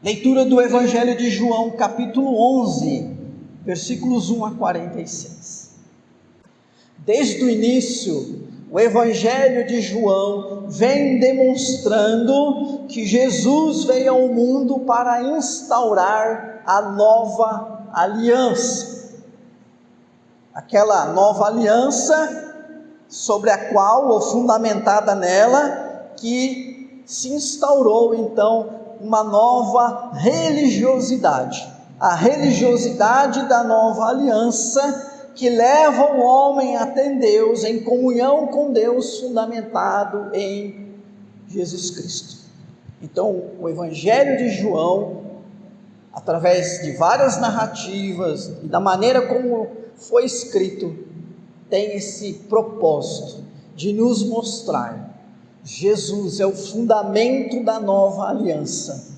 Leitura do Evangelho de João, capítulo 11, versículos 1 a 46. Desde o início, o Evangelho de João vem demonstrando que Jesus veio ao mundo para instaurar a nova aliança. Aquela nova aliança sobre a qual, ou fundamentada nela, que se instaurou então uma nova religiosidade, a religiosidade da nova aliança, que leva o homem até Deus, em comunhão com Deus, fundamentado em Jesus Cristo. Então, o Evangelho de João, através de várias narrativas e da maneira como foi escrito, tem esse propósito de nos mostrar: Jesus é o fundamento da nova aliança,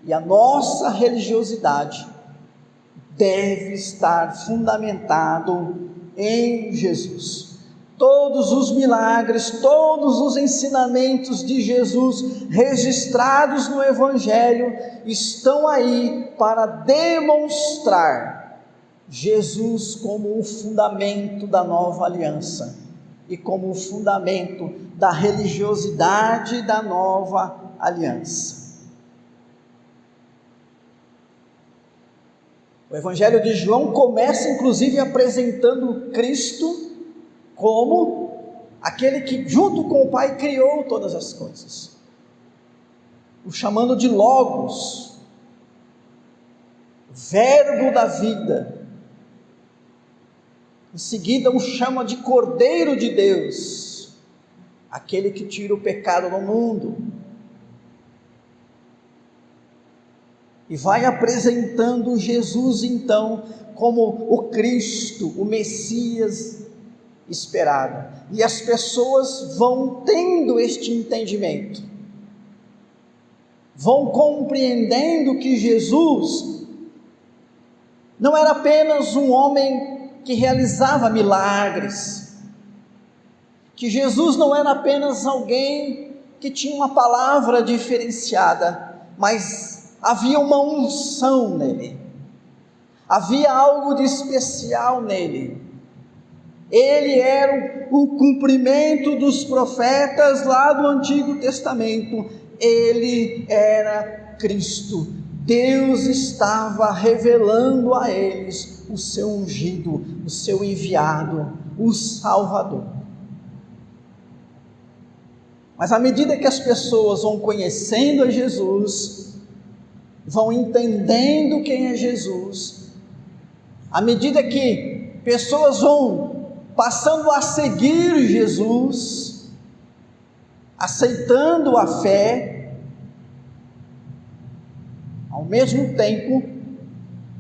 e a nossa religiosidade deve estar fundamentado em Jesus. Todos os milagres, todos os ensinamentos de Jesus registrados no Evangelho estão aí para demonstrar Jesus como o fundamento da nova aliança e como o fundamento da religiosidade da nova aliança. O Evangelho de João começa inclusive apresentando Cristo como aquele que junto com o Pai criou todas as coisas, o chamando de Logos, Verbo da vida. Em seguida o chama de Cordeiro de Deus, aquele que tira o pecado do mundo. E vai apresentando Jesus então como o Cristo, o Messias esperado. E as pessoas vão tendo este entendimento, vão compreendendo que Jesus não era apenas um homem que realizava milagres, que Jesus não era apenas alguém que tinha uma palavra diferenciada, mas havia uma unção nele, havia algo de especial nele. Ele era o cumprimento dos profetas lá do Antigo Testamento, ele era Cristo. Deus estava revelando a eles o seu ungido, o seu enviado, o Salvador. Mas à medida que as pessoas vão conhecendo a Jesus, vão entendendo quem é Jesus, à medida que pessoas vão passando a seguir Jesus, aceitando a fé, ao mesmo tempo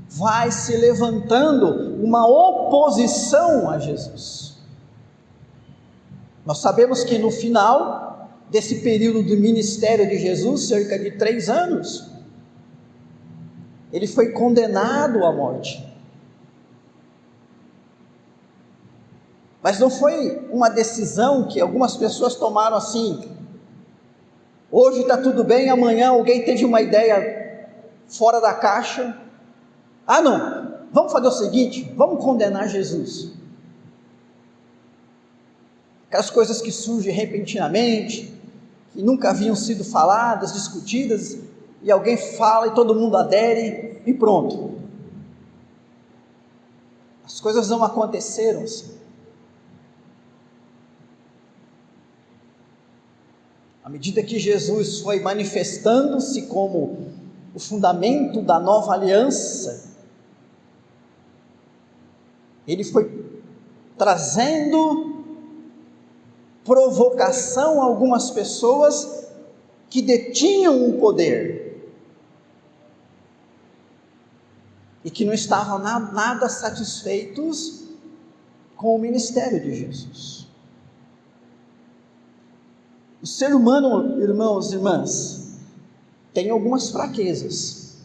vai se levantando uma oposição a Jesus. Nós sabemos que no final desse período do ministério de Jesus, cerca de 3 anos, ele foi condenado à morte. Mas não foi uma decisão que algumas pessoas tomaram assim: hoje está tudo bem, amanhã alguém teve uma ideia fora da caixa. Ah não, vamos fazer o seguinte, vamos condenar Jesus. Aquelas coisas que surgem repentinamente, que nunca haviam sido faladas, discutidas, e alguém fala e todo mundo adere e pronto. As coisas não aconteceram assim. À medida que Jesus foi manifestando-se como o fundamento da nova aliança, ele foi trazendo provocação a algumas pessoas que detinham o poder e que não estavam nada satisfeitos com o ministério de Jesus. O ser humano, irmãos e irmãs, tem algumas fraquezas.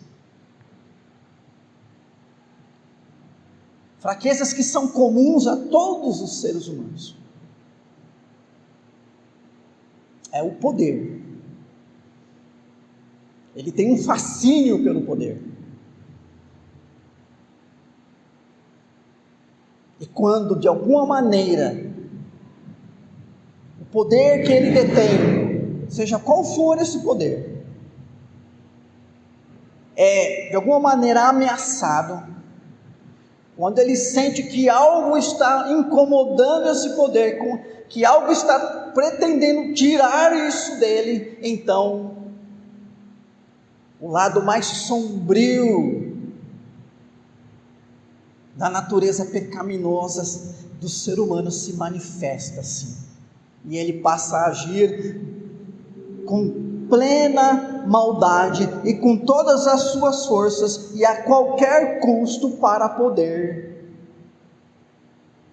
Fraquezas que são comuns a todos os seres humanos. É o poder. Ele tem um fascínio pelo poder. E quando, de alguma maneira, o poder que ele detém, seja qual for esse poder, é de alguma maneira ameaçado, quando ele sente que algo está incomodando esse poder, que algo está pretendendo tirar isso dele, então o lado mais sombrio da natureza pecaminosa do ser humano se manifesta assim, e ele passa a agir com plena maldade e com todas as suas forças e a qualquer custo para poder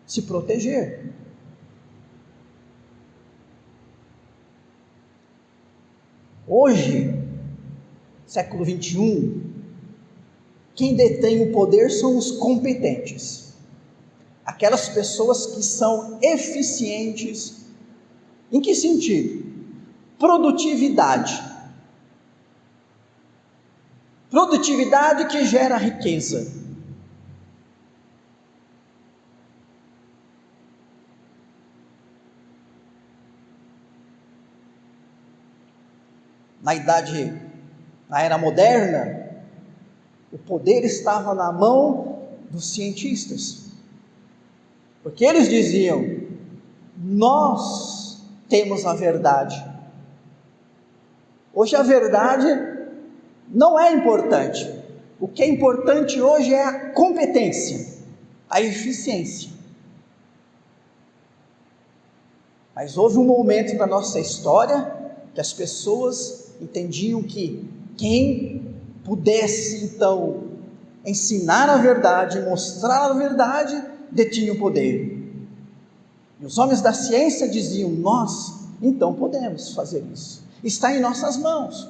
se proteger. Hoje, século 21, quem detém o poder são os competentes, aquelas pessoas que são eficientes. Em que sentido? Produtividade que gera riqueza. Na era moderna, o poder estava na mão dos cientistas, porque eles diziam: nós temos a verdade. Hoje a verdade não é importante. O que é importante hoje é a competência, a eficiência. Mas houve um momento da nossa história que as pessoas entendiam que quem pudesse então ensinar a verdade, mostrar a verdade, detinha o poder. E os homens da ciência diziam: nós então podemos fazer isso, está em nossas mãos.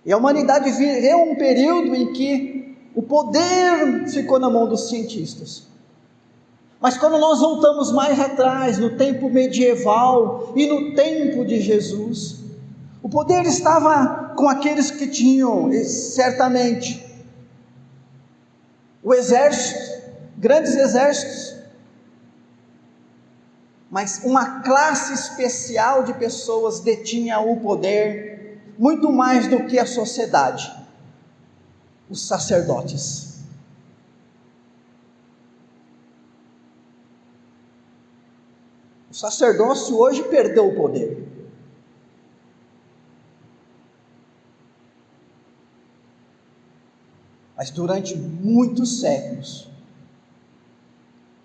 E a humanidade viveu um período em que o poder ficou na mão dos cientistas. Mas quando nós voltamos mais atrás, no tempo medieval e no tempo de Jesus, o poder estava com aqueles que tinham, certamente, o exército, grandes exércitos, mas uma classe especial de pessoas detinha o poder, muito mais do que a sociedade: os sacerdotes. O sacerdócio hoje perdeu o poder. Mas durante muitos séculos,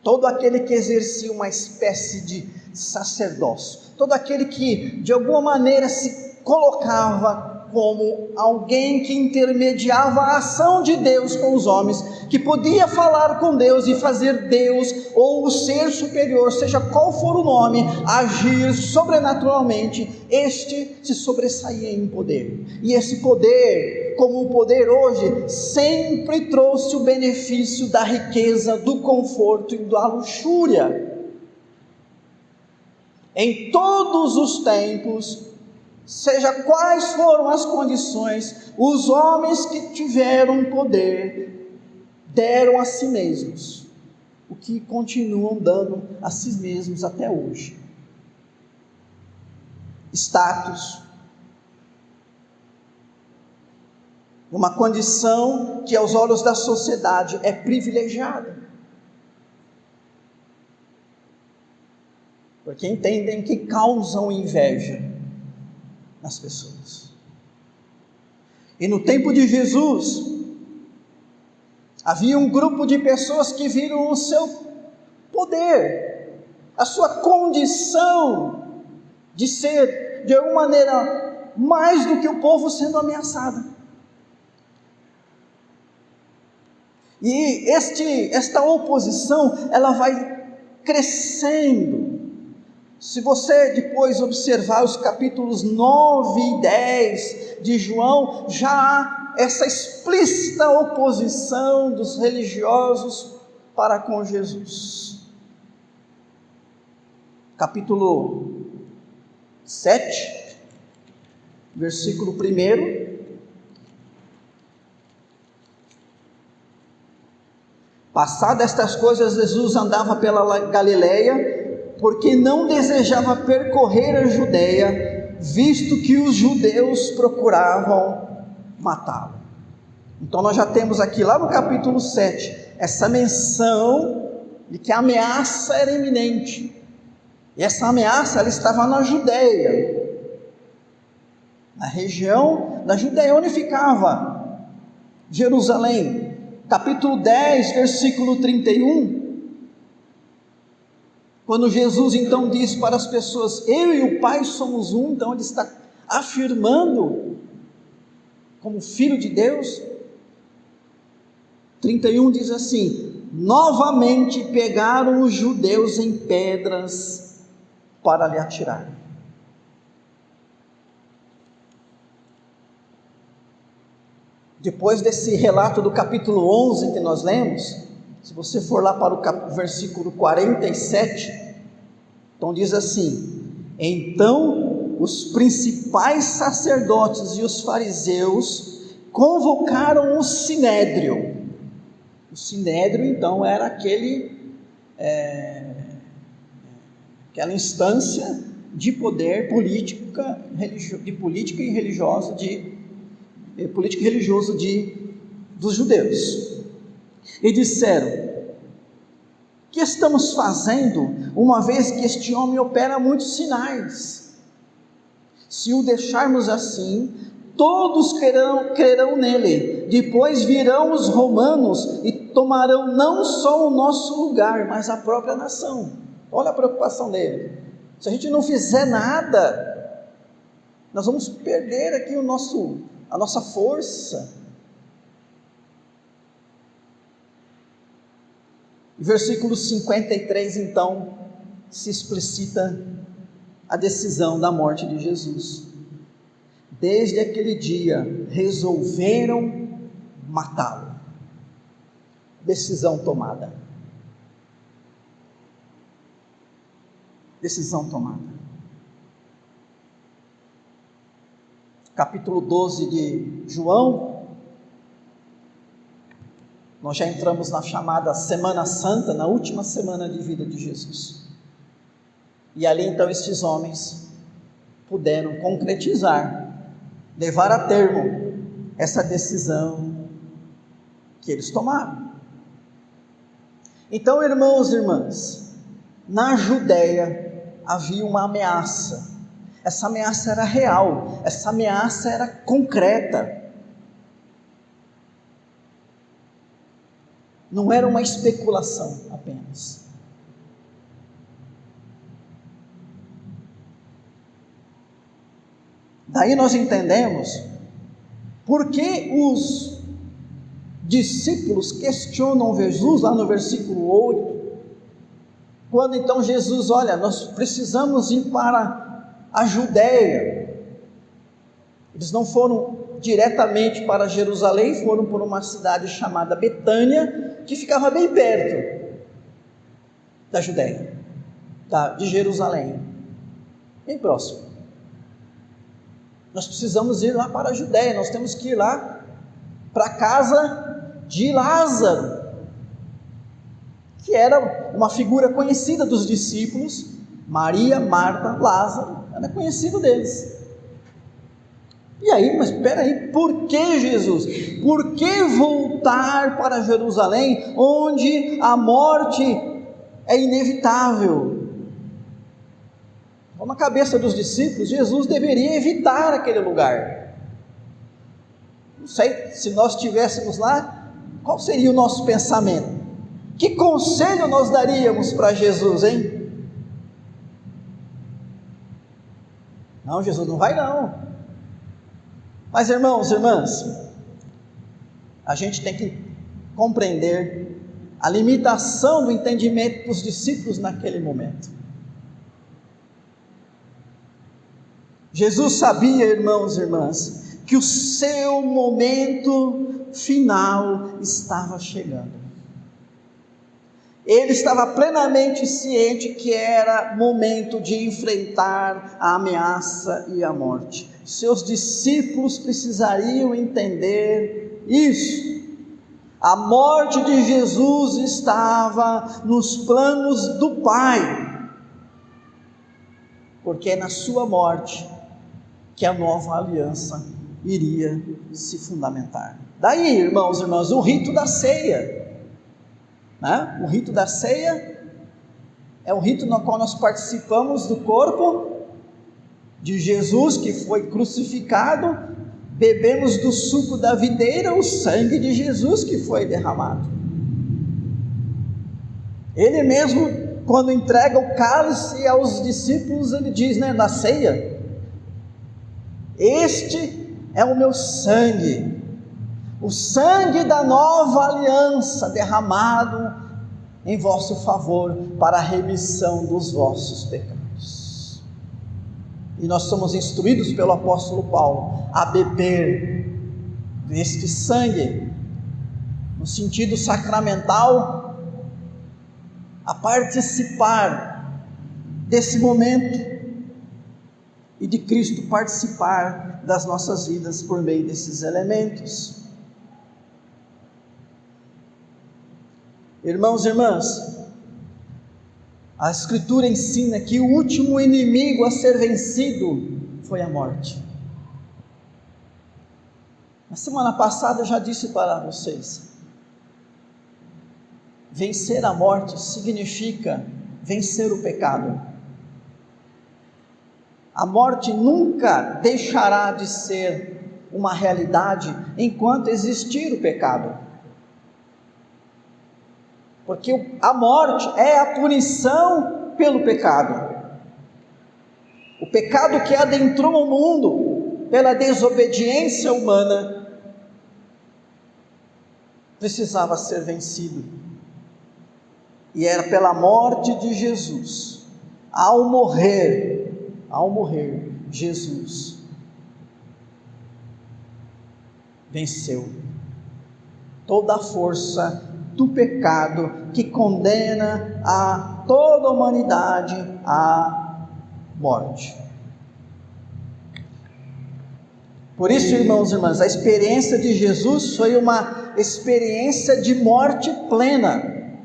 todo aquele que exercia uma espécie de sacerdócio, todo aquele que de alguma maneira se colocava como alguém que intermediava a ação de Deus com os homens, que podia falar com Deus e fazer Deus ou o ser superior, seja qual for o nome, agir sobrenaturalmente, este se sobressaía em poder. E esse poder, como o poder hoje, sempre trouxe o benefício da riqueza, do conforto e da luxúria. Em todos os tempos, seja quais foram as condições, os homens que tiveram poder deram a si mesmos o que continuam dando a si mesmos até hoje: status, uma condição que aos olhos da sociedade é privilegiada, porque entendem que causam inveja nas pessoas. E no tempo de Jesus, havia um grupo de pessoas que viram o seu poder, a sua condição de ser, de alguma maneira, mais do que o povo sendo ameaçado. E esta oposição, ela vai crescendo. Se você depois observar os capítulos 9 e 10 de João, já há essa explícita oposição dos religiosos para com Jesus. Capítulo 7, versículo 1. Passadas estas coisas, Jesus andava pela Galileia, porque não desejava percorrer a Judeia, visto que os judeus procuravam matá-lo. Então nós já temos aqui, lá no capítulo 7, essa menção de que a ameaça era iminente. E essa ameaça, ela estava na Judeia, na região da Judeia, onde ficava Jerusalém. Capítulo 10, versículo 31, quando Jesus então diz para as pessoas: eu e o Pai somos um, então ele está afirmando como Filho de Deus. 31 diz assim: novamente pegaram os judeus em pedras para lhe atirar. Depois desse relato do capítulo 11 que nós lemos, se você for lá para o versículo 47, então diz assim: então os principais sacerdotes e os fariseus convocaram o sinédrio. O sinédrio então era aquela instância de poder política e religiosa dos judeus, e disseram: que estamos fazendo, uma vez que este homem opera muitos sinais? Se o deixarmos assim, todos crerão nele. Depois virão os romanos e tomarão não só o nosso lugar, mas a própria nação. Olha a preocupação dele: se a gente não fizer nada, nós vamos perder aqui a nossa força. Versículo 53, então, se explicita a decisão da morte de Jesus. Desde aquele dia, resolveram matá-lo. Decisão tomada. Decisão tomada. Capítulo 12 de João, nós já entramos na chamada Semana Santa, na última semana de vida de Jesus. E ali então estes homens puderam concretizar, levar a termo essa decisão que eles tomaram. Então, irmãos e irmãs, na Judeia havia uma ameaça. Essa ameaça era real, essa ameaça era concreta. Não era uma especulação apenas. Daí nós entendemos por que os discípulos questionam Jesus, lá no versículo 8, quando então Jesus: olha, nós precisamos ir para a Judeia. Eles não foram diretamente para Jerusalém, foram por uma cidade chamada Betânia, que ficava bem perto da Judeia, de Jerusalém, bem próximo. Nós precisamos ir lá para a Judeia, nós temos que ir lá para a casa de Lázaro, que era uma figura conhecida dos discípulos. Maria, Marta, Lázaro, era conhecido deles. E aí, mas espera aí, por que Jesus? Por que voltar para Jerusalém, onde a morte é inevitável? Na cabeça dos discípulos, Jesus deveria evitar aquele lugar. Não sei, se nós estivéssemos lá, qual seria o nosso pensamento? Que conselho nós daríamos para Jesus, hein? Não, Jesus não vai não. Mas irmãos e irmãs, a gente tem que compreender a limitação do entendimento dos discípulos naquele momento. Jesus sabia, irmãos e irmãs, que o seu momento final estava chegando. Ele estava plenamente ciente que era momento de enfrentar a ameaça e a morte. Seus discípulos precisariam entender isso. A morte de Jesus estava nos planos do Pai, porque é na sua morte que a nova aliança iria se fundamentar. Daí, irmãos e irmãs, o rito da ceia, né? O rito da ceia é o rito no qual nós participamos do corpo de Jesus que foi crucificado, bebemos do suco da videira, o sangue de Jesus que foi derramado. Ele mesmo, quando entrega o cálice aos discípulos, ele diz, né, na ceia: este é o meu sangue, o sangue da nova aliança, derramado em vosso favor, para a remissão dos vossos pecados. E nós somos instruídos pelo apóstolo Paulo a beber deste sangue, no sentido sacramental, a participar desse momento, e de Cristo participar das nossas vidas por meio desses elementos. Irmãos e irmãs, a Escritura ensina que o último inimigo a ser vencido foi a morte. Na semana passada eu já disse para vocês, vencer a morte significa vencer o pecado. A morte nunca deixará de ser uma realidade enquanto existir o pecado. Porque a morte é a punição pelo pecado. O pecado que adentrou o mundo pela desobediência humana precisava ser vencido. E era pela morte de Jesus. Ao morrer, Jesus venceu toda a força do pecado que condena a toda a humanidade à morte. Por isso, irmãos e irmãs, a experiência de Jesus foi uma experiência de morte plena.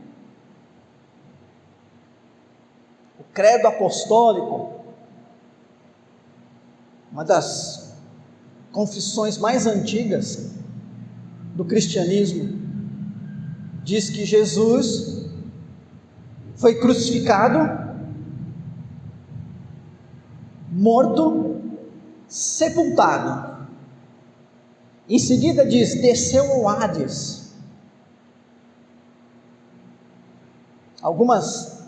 O credo apostólico, uma das confissões mais antigas do cristianismo, diz que Jesus foi crucificado, morto, sepultado. Em seguida diz, desceu ao Hades. Algumas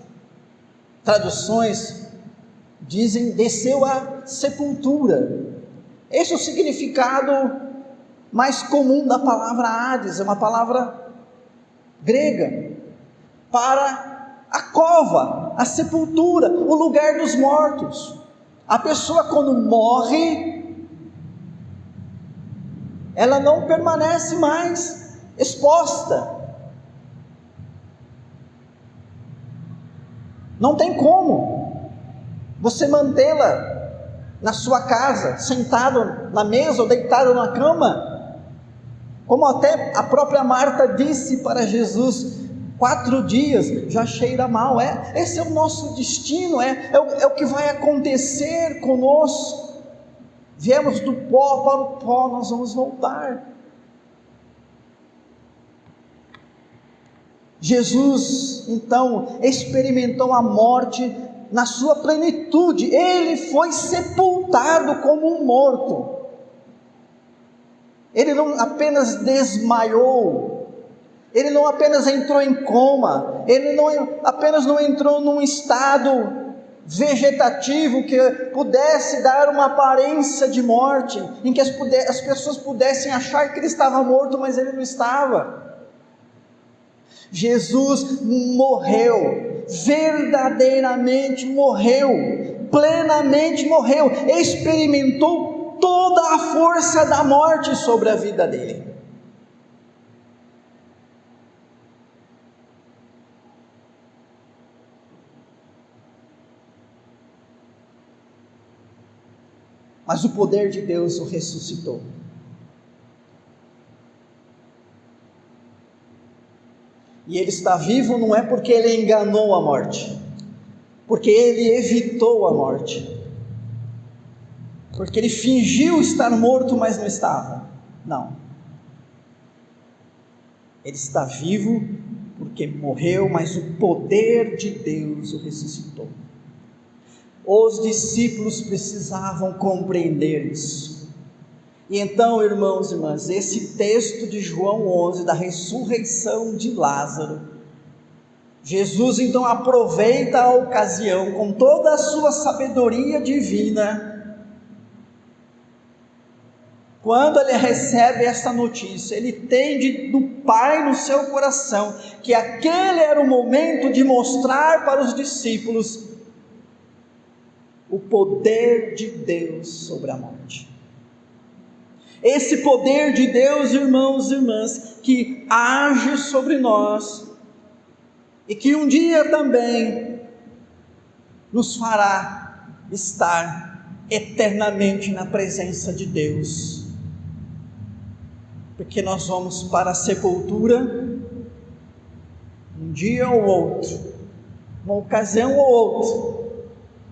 traduções dizem, desceu à sepultura. Esse é o significado mais comum da palavra Hades, é uma palavra grega, para a cova, a sepultura, o lugar dos mortos. A pessoa, quando morre, ela não permanece mais exposta, não tem como você mantê-la na sua casa, sentado na mesa ou deitado na cama, como até a própria Marta disse para Jesus, 4 dias já cheira mal. Esse é o nosso destino, é o que vai acontecer conosco. Viemos do pó para o pó, nós vamos voltar. Jesus, então, experimentou a morte na sua plenitude. Ele foi sepultado como um morto. Ele não apenas desmaiou, ele não apenas entrou em coma, ele não apenas não entrou num estado vegetativo que pudesse dar uma aparência de morte, em que as pessoas pudessem achar que ele estava morto, mas ele não estava. Jesus morreu, verdadeiramente morreu, plenamente morreu, experimentou toda a força da morte sobre a vida dele. mas o poder de Deus o ressuscitou. E ele está vivo não é porque ele enganou a morte, porque ele evitou a morte, porque ele fingiu estar morto, mas não estava. Não. Ele está vivo porque morreu, mas o poder de Deus o ressuscitou. Os discípulos precisavam compreender isso. E então, irmãos e irmãs, esse texto de João 11, da ressurreição de Lázaro, Jesus então aproveita a ocasião com toda a sua sabedoria divina. Quando ele recebe esta notícia, ele entende do Pai no seu coração que aquele era o momento de mostrar para os discípulos o poder de Deus sobre a morte. Esse poder de Deus, irmãos e irmãs, que age sobre nós e que um dia também nos fará estar eternamente na presença de Deus. Porque nós vamos para a sepultura um dia ou outro, uma ocasião ou outra,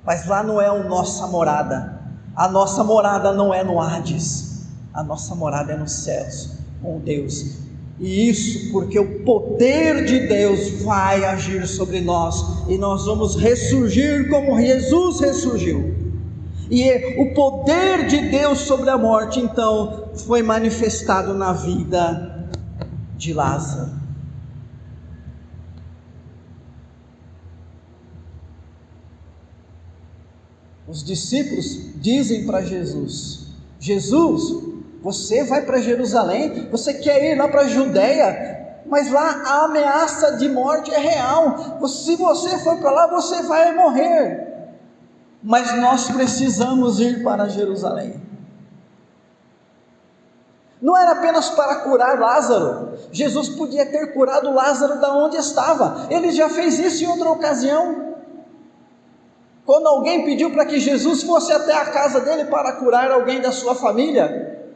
mas lá não é a nossa morada. A nossa morada não é no Hades, a nossa morada é nos céus com Deus. E isso porque o poder de Deus vai agir sobre nós e nós vamos ressurgir como Jesus ressurgiu. E o poder de Deus sobre a morte então foi manifestado na vida de Lázaro. Os discípulos dizem para Jesus: Jesus, você vai para Jerusalém, você quer ir lá para a Judéia, mas lá a ameaça de morte é real, se você for para lá você vai morrer. Mas nós precisamos ir para Jerusalém. Não era apenas para curar Lázaro. Jesus podia ter curado Lázaro da onde estava. Ele já fez isso em outra ocasião. Quando alguém pediu para que Jesus fosse até a casa dele para curar alguém da sua família,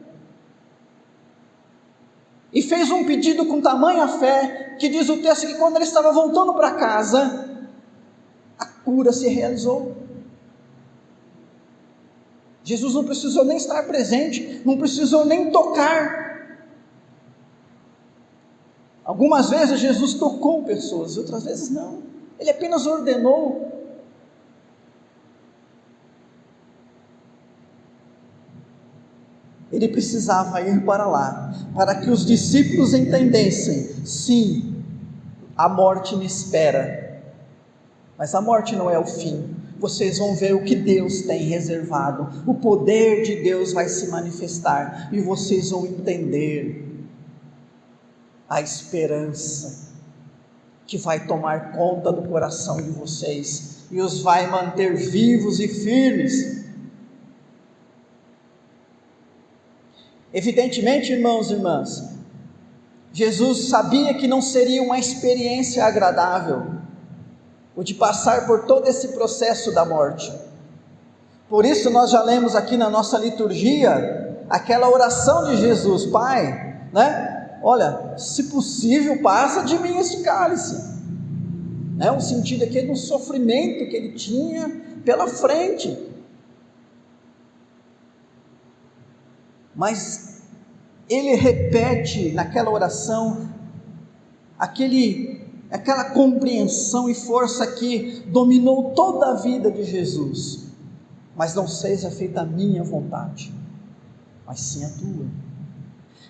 e fez um pedido com tamanha fé, que diz o texto que quando ele estava voltando para casa, a cura se realizou. Jesus não precisou nem estar presente, não precisou nem tocar. Algumas vezes Jesus tocou pessoas, outras vezes não. Ele apenas ordenou. Ele precisava ir para lá, para que os discípulos entendessem: sim, a morte me espera, mas a morte não é o fim. Vocês vão ver o que Deus tem reservado, o poder de Deus vai se manifestar, e vocês vão entender a esperança que vai tomar conta do coração de vocês, e os vai manter vivos e firmes. Evidentemente, irmãos e irmãs, Jesus sabia que não seria uma experiência agradável o de passar por todo esse processo da morte. Por isso nós já lemos aqui na nossa liturgia aquela oração de Jesus: Pai, olha, se possível passa de mim este cálice, o sentido aqui do sofrimento que ele tinha pela frente. Mas ele repete naquela oração aquela compreensão e força que dominou toda a vida de Jesus: mas não seja feita a minha vontade, mas sim a tua.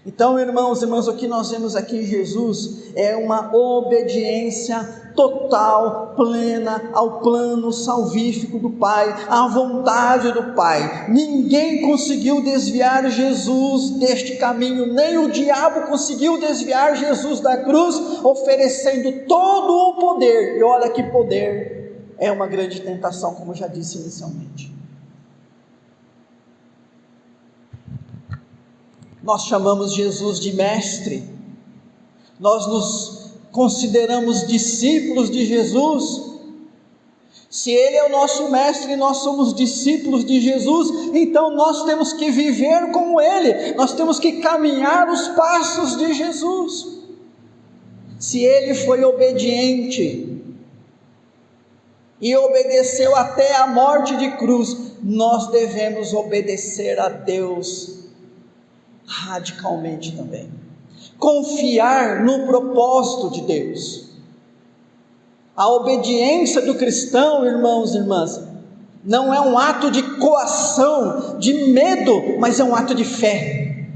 Então, irmãos e irmãs, o que nós vemos aqui em Jesus é uma obediência total, plena ao plano salvífico do Pai, à vontade do Pai. Ninguém conseguiu desviar Jesus deste caminho, nem o diabo conseguiu desviar Jesus da cruz, oferecendo todo o poder. E olha que poder, é uma grande tentação, como eu já disse inicialmente. Nós chamamos Jesus de mestre, nós nos consideramos discípulos de Jesus. Se Ele é o nosso mestre e nós somos discípulos de Jesus, então nós temos que viver como Ele, nós temos que caminhar os passos de Jesus. Se Ele foi obediente e obedeceu até a morte de cruz, nós devemos obedecer a Deus radicalmente também, confiar no propósito de Deus. A obediência do cristão, irmãos e irmãs, não é um ato de coação, de medo, mas é um ato de fé.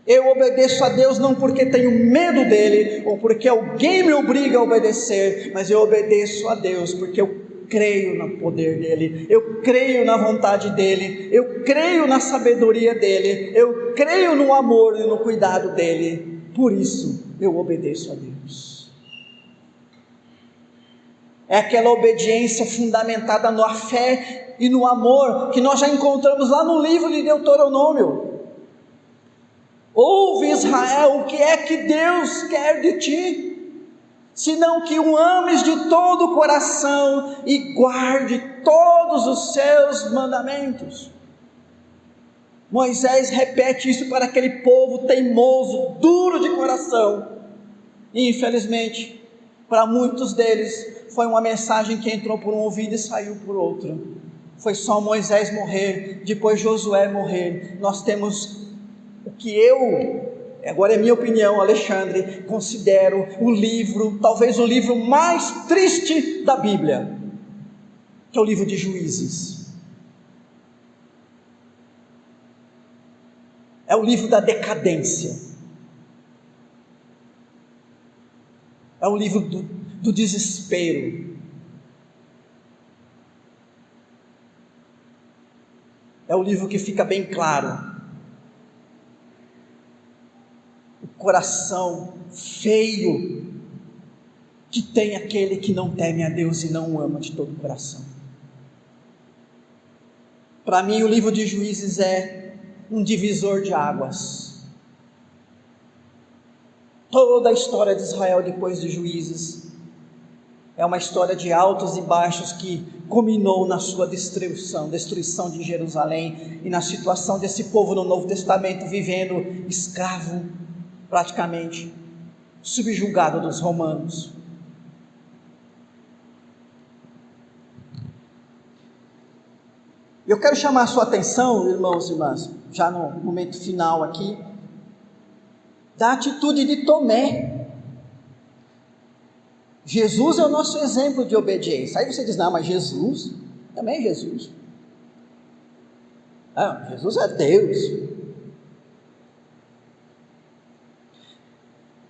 Eu obedeço a Deus não porque tenho medo dele, ou porque alguém me obriga a obedecer, mas eu obedeço a Deus porque eu creio no poder dele, eu creio na vontade dele, eu creio na sabedoria dele, eu creio no amor e no cuidado dele. Por isso eu obedeço a Deus. É aquela obediência fundamentada na fé e no amor, que nós já encontramos lá no livro de Deuteronômio. Ouve, Israel, o que é que Deus quer de ti, senão que o ames de todo o coração e guarde todos os seus mandamentos. Moisés repete isso para aquele povo teimoso, duro de coração, e infelizmente, para muitos deles, foi uma mensagem que entrou por um ouvido e saiu por outro. Foi só Moisés morrer, depois Josué morrer. Nós temos o que agora é minha opinião, Alexandre, considero o livro, talvez o livro mais triste da Bíblia, que é o livro de Juízes. É o livro da decadência. É o livro do desespero. É o livro que fica bem claro o coração feio que tem aquele que não teme a Deus e não o ama de todo o coração. Para mim, o livro de Juízes é um divisor de águas. Toda a história de Israel depois de Juízes é uma história de altos e baixos que culminou na sua destruição de Jerusalém e na situação desse povo no Novo Testamento vivendo escravo, praticamente subjugado dos romanos. Eu quero chamar a sua atenção, irmãos e irmãs, já no momento final aqui, da atitude de Tomé. Jesus é o nosso exemplo de obediência. Aí você diz, não, mas Jesus, também é Jesus. Não, Jesus é Deus.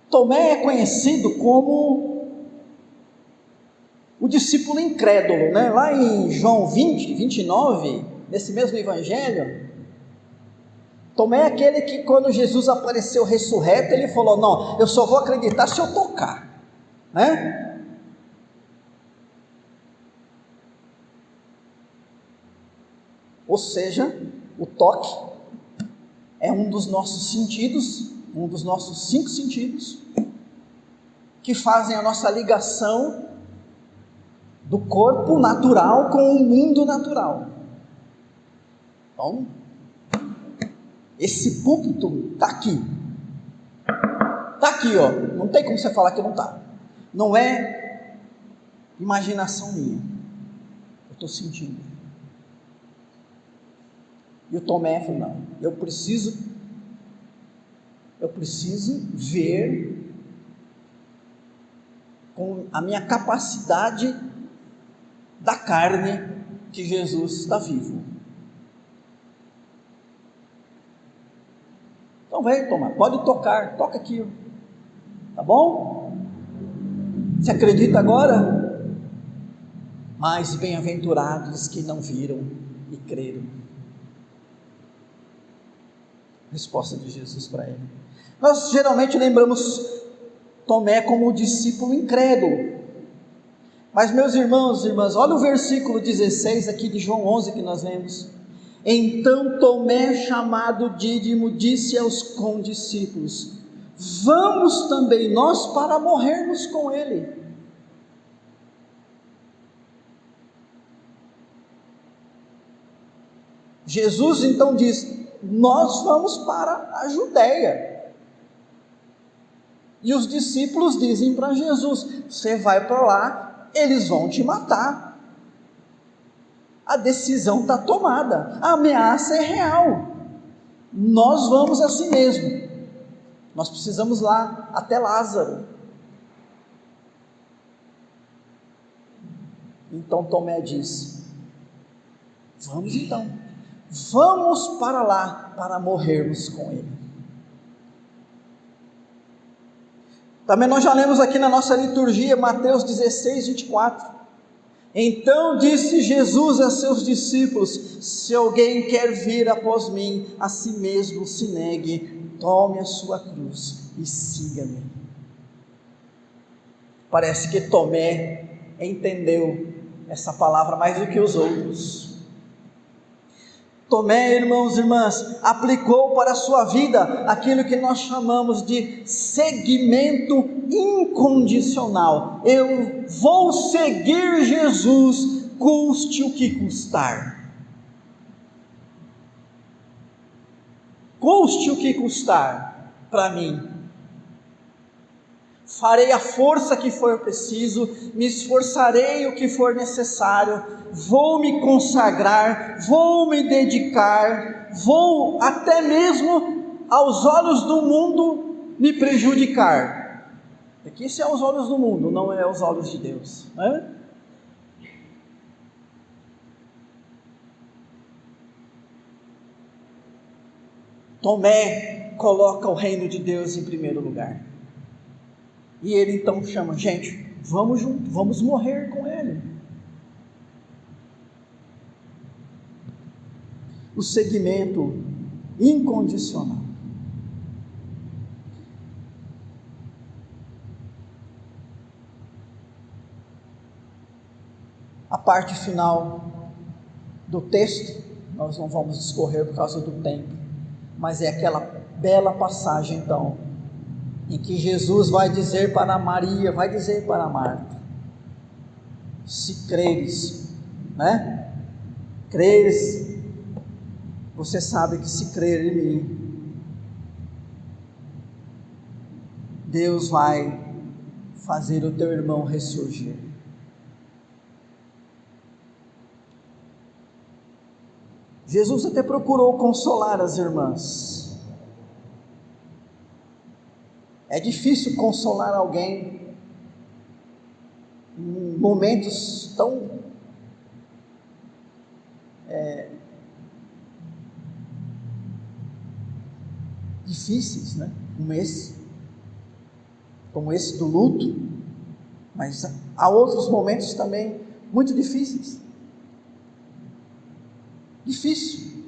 Tomé é conhecido como o discípulo incrédulo, né? Lá em João 20, 29, nesse mesmo evangelho, Tomé é aquele que quando Jesus apareceu ressurreto, ele falou, não, eu só vou acreditar se eu tocar, né? Ou seja, o toque é um dos nossos sentidos, um dos nossos 5 sentidos, que fazem a nossa ligação do corpo natural com o mundo natural. Então, esse púlpito está aqui, ó, não tem como você falar que não está, não é imaginação minha, eu estou sentindo. E o Tomé falou, não, eu preciso ver com a minha capacidade da carne que Jesus está vivo. Então vem, Tomé, pode tocar, toca aqui, tá bom? Você acredita agora? Mas bem-aventurados que não viram e creram. Resposta de Jesus para ele. Nós geralmente lembramos Tomé como o discípulo incrédulo, mas meus irmãos e irmãs, olha o versículo 16 aqui de João 11 que nós lemos. Então Tomé, chamado Dídimo, disse aos condiscípulos, vamos também nós para morrermos com ele. Jesus então diz: nós vamos para a Judéia. E os discípulos dizem para Jesus: você vai para lá, eles vão te matar. A decisão está tomada, a ameaça é real. Nós vamos assim mesmo. Nós precisamos lá até Lázaro. Então Tomé disse: vamos então, vamos para lá para morrermos com ele. Também nós já lemos aqui na nossa liturgia, Mateus 16, 24. Então disse Jesus a seus discípulos: se alguém quer vir após mim, a si mesmo se negue, tome a sua cruz e siga-me. Parece que Tomé entendeu essa palavra mais do que os outros. Tomé, irmãos e irmãs, aplicou para a sua vida aquilo que nós chamamos de seguimento incondicional. Eu vou seguir Jesus, custe o que custar. Custe o que custar para mim. Farei a força que for preciso, me esforçarei o que for necessário, vou me consagrar, vou me dedicar, vou até mesmo aos olhos do mundo me prejudicar. Aqui isso é aos olhos do mundo, não é aos olhos de Deus, né? Tomé coloca o reino de Deus em primeiro lugar. E ele então chama: gente, vamos junto, vamos morrer com ele. O seguimento incondicional. A parte final do texto, nós não vamos discorrer por causa do tempo, mas é aquela bela passagem então, em que Jesus vai dizer para Maria, vai dizer para Marta: se creres, né? Creres, você sabe que se crer em mim, Deus vai fazer o teu irmão ressurgir. Jesus até procurou consolar as irmãs. É difícil consolar alguém em momentos tão difíceis, né? Como esse do luto, mas há outros momentos também muito difíceis. Difícil.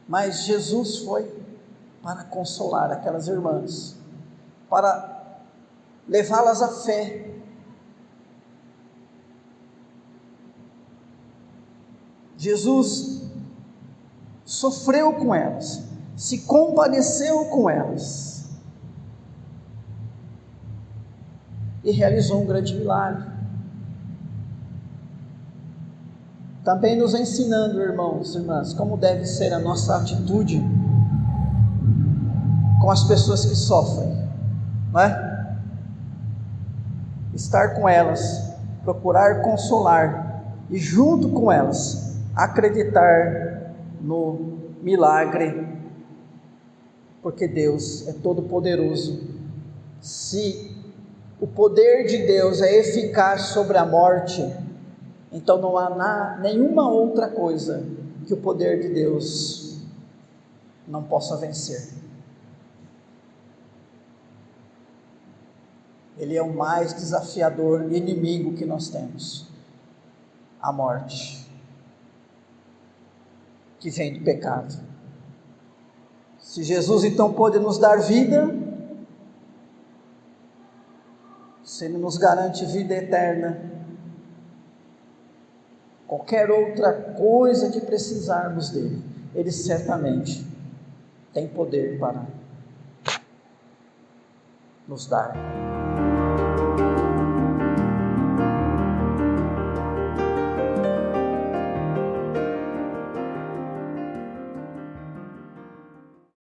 Mas Jesus foi para consolar aquelas irmãs, para levá-las à fé. Jesus sofreu com elas, se compadeceu com elas e realizou um grande milagre. Também nos ensinando, irmãos e irmãs, como deve ser a nossa atitude com as pessoas que sofrem, não é? Estar com elas, procurar consolar e junto com elas acreditar no milagre, porque Deus é todo poderoso. Se o poder de Deus é eficaz sobre a morte, então não há nenhuma outra coisa que o poder de Deus não possa vencer. Ele é o mais desafiador inimigo que nós temos, a morte, que vem do pecado. Se Jesus então pôde nos dar vida, se Ele nos garante vida eterna, qualquer outra coisa que precisarmos dele, Ele certamente tem poder para nos dar.